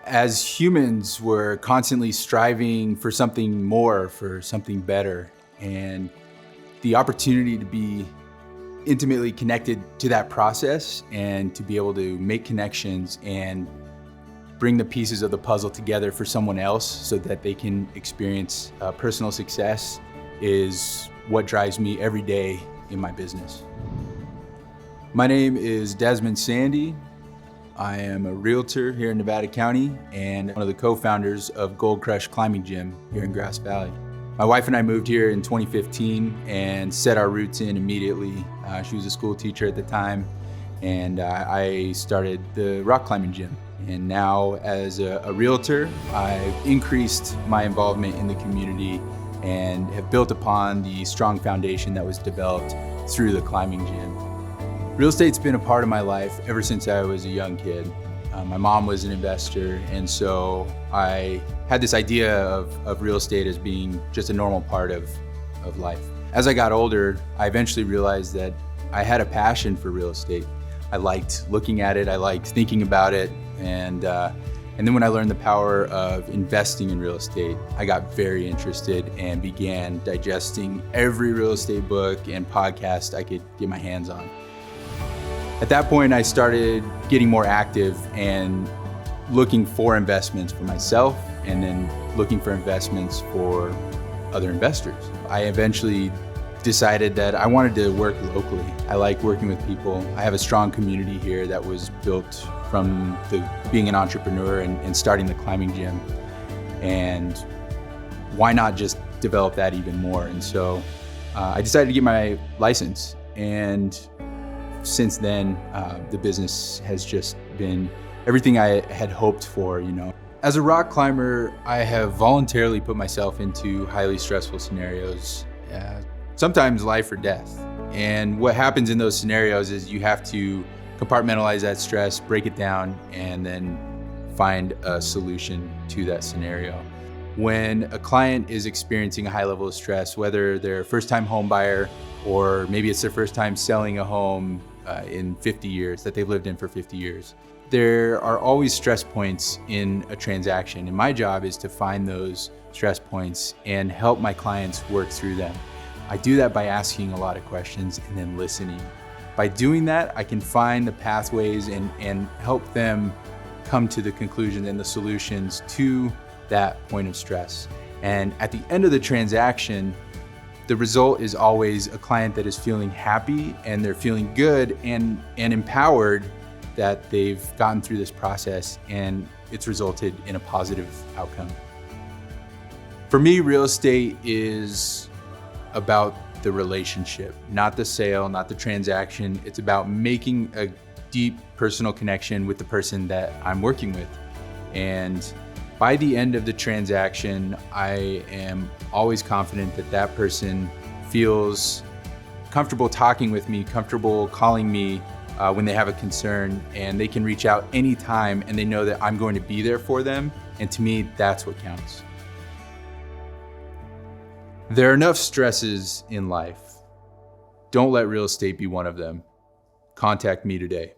As humans, we're constantly striving for something more, for something better. And the opportunity to be intimately connected to that process and to be able to make connections and bring the pieces of the puzzle together for someone else so that they can experience personal success is what drives me every day in my business. My name is Desmond Sandy. I am a realtor here in Nevada County and one of the co-founders of Gold Crush Climbing Gym here in Grass Valley. My wife and I moved here in 2015 and set our roots in immediately. She was a school teacher at the time, and I started the rock climbing gym. And now as a realtor, I've increased my involvement in the community and have built upon the strong foundation that was developed through the climbing gym. Real estate's been a part of my life ever since I was a young kid. My mom was an investor, and so I had this idea of real estate as being just a normal part of life. As I got older, I eventually realized that I had a passion for real estate. I liked looking at it, I liked thinking about it, and then when I learned the power of investing in real estate, I got very interested and began digesting every real estate book and podcast I could get my hands on. At that point, I started getting more active and looking for investments for myself and then looking for investments for other investors. I eventually decided that I wanted to work locally. I like working with people. I have a strong community here that was built from being an entrepreneur and starting the climbing gym. And why not just develop that even more? And so I decided to get my license. And since then, the business has just been everything I had hoped for, As a rock climber, I have voluntarily put myself into highly stressful scenarios, sometimes life or death. And what happens in those scenarios is you have to compartmentalize that stress, break it down, and then find a solution to that scenario. When a client is experiencing a high level of stress, whether they're a first-time home buyer or maybe it's their first time selling a home in 50 years, that they've lived in for 50 years, there are always stress points in a transaction. And my job is to find those stress points and help my clients work through them. I do that by asking a lot of questions and then listening. By doing that, I can find the pathways and help them come to the conclusions and the solutions to that point of stress. And at the end of the transaction, the result is always a client that is feeling happy and they're feeling good and empowered that they've gotten through this process and it's resulted in a positive outcome. For me, real estate is about the relationship, not the sale, not the transaction. It's about making a deep personal connection with the person that I'm working with. And by the end of the transaction, I am always confident that that person feels comfortable talking with me, comfortable calling me when they have a concern, and they can reach out anytime and they know that I'm going to be there for them. And to me, that's what counts. There are enough stresses in life. Don't let real estate be one of them. Contact me today.